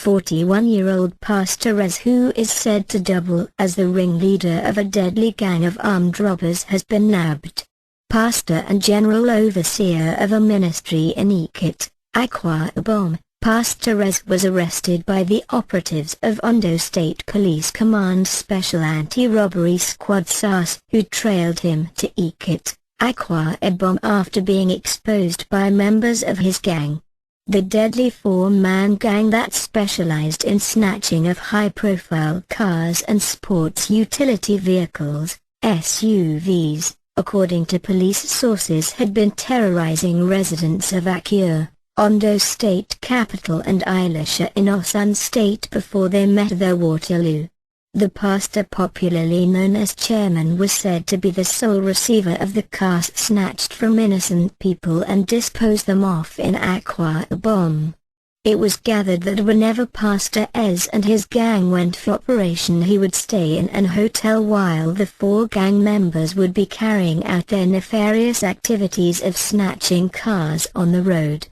41-year-old Pastor Ez, who is said to double as the ringleader of a deadly gang of armed robbers, has been nabbed. Pastor and General Overseer of a ministry in Ekit, Akwa Ibom, Pastor Ez was arrested by the operatives of Ondo State Police Command Special Anti-Robbery Squad (SAS), who trailed him to Ekit, Akwa Ibom after being exposed by members of his gang. The deadly four-man gang that specialized in snatching of high-profile cars and sports utility vehicles, SUVs, according to police sources, had been terrorizing residents of Akure, Ondo State capital, and Elisha in Osun State before they met their Waterloo. The pastor, popularly known as Chairman, was said to be the sole receiver of the cars snatched from innocent people and disposed them off in Akwa Ibom. It was gathered that whenever Pastor Ez and his gang went for operation, he would stay in an hotel while the four gang members would be carrying out their nefarious activities of snatching cars on the road.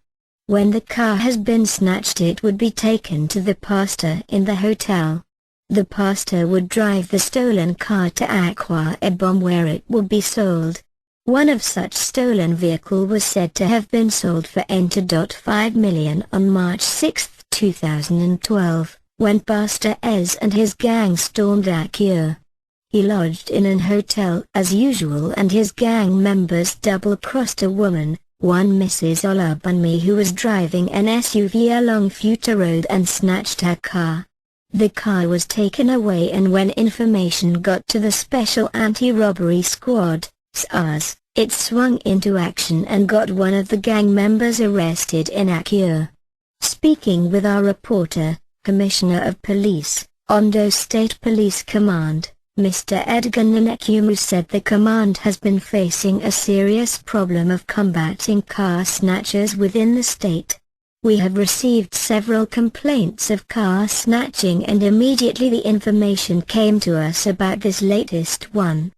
When the car has been snatched, it would be taken to the pastor in the hotel. The pastor would drive the stolen car to Akwa Ibom, where it would be sold. One of such stolen vehicle was said to have been sold for $5 million on March 6, 2012, when Pastor Ez and his gang stormed Akure. He lodged in an hotel as usual, and his gang members double-crossed a woman, one Mrs. Olabunmi, who was driving an SUV along Futa Road, and snatched her car. The car was taken away, and when information got to the Special Anti-Robbery Squad, SAS, it swung into action and got one of the gang members arrested in Akure. Speaking with our reporter, Commissioner of Police, Ondo State Police Command, Mr. Edgar Nanekumu, said the command has been facing a serious problem of combating car snatchers within the state. We have received several complaints of car snatching, and immediately the information came to us about this latest one.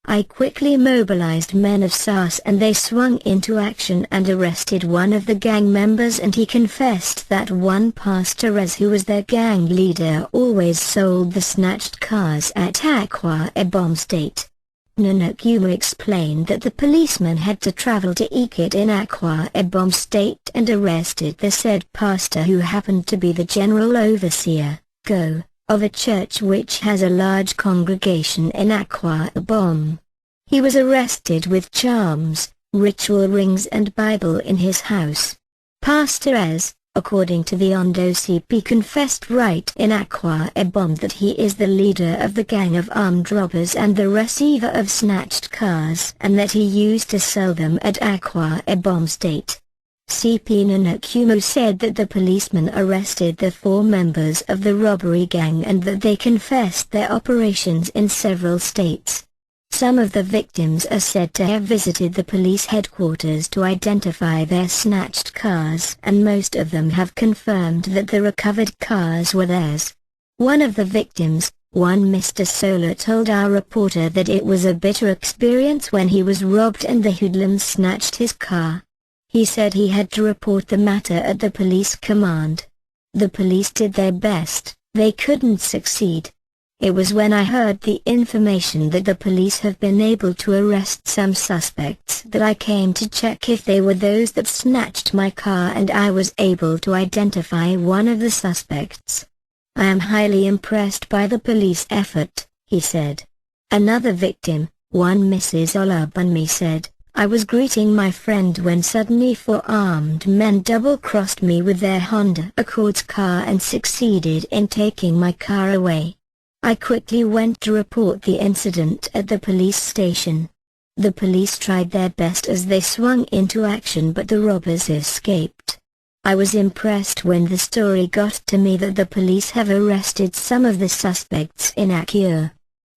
I quickly mobilized men of SAS, and they swung into action and arrested one of the gang members, and he confessed that one Pastor Ez, who was their gang leader, always sold the snatched cars at Akwa Ibom State. Nanekumu explained that the policeman had to travel to Ekit in Akwa Ibom State and arrested the said pastor, who happened to be the general overseer, Go, of a church which has a large congregation in Akwa Ibom. He was arrested with charms, ritual rings and Bible in his house. Pastor Ez, according to the Ondo CP, confessed right in Akwa Ibom that he is the leader of the gang of armed robbers and the receiver of snatched cars, and that he used to sell them at Akwa Ibom State. CP Nanekumu said that the policeman arrested the four members of the robbery gang and that they confessed their operations in several states. Some of the victims are said to have visited the police headquarters to identify their snatched cars, and most of them have confirmed that the recovered cars were theirs. One of the victims, one Mr. Solar, told our reporter that it was a bitter experience when he was robbed and the hoodlums snatched his car. He said he had to report the matter at the police command. The police did their best, they couldn't succeed. It was when I heard the information that the police have been able to arrest some suspects that I came to check if they were those that snatched my car, and I was able to identify one of the suspects. I am highly impressed by the police effort, he said. Another victim, one Mrs. Olabunmi, said, I was greeting my friend when suddenly four armed men double-crossed me with their Honda Accord's car and succeeded in taking my car away. I quickly went to report the incident at the police station. The police tried their best as they swung into action, but the robbers escaped. I was impressed when the story got to me that the police have arrested some of the suspects in Akure.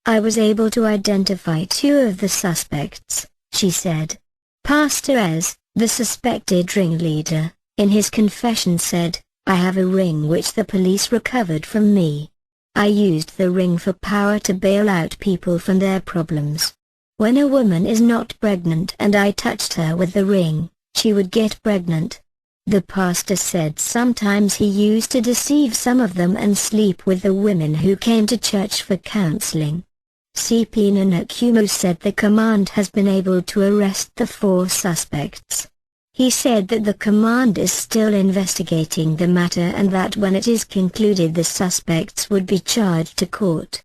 I was able to identify two of the suspects, she said. Pastor Ez, the suspected ringleader, in his confession said, I have a ring which the police recovered from me. I used the ring for power to bail out people from their problems. When a woman is not pregnant and I touched her with the ring, she would get pregnant. The pastor said sometimes he used to deceive some of them and sleep with the women who came to church for counseling. CP Nanakumu said the command has been able to arrest the 4 suspects. He said that the command is still investigating the matter and that when it is concluded the suspects would be charged to court.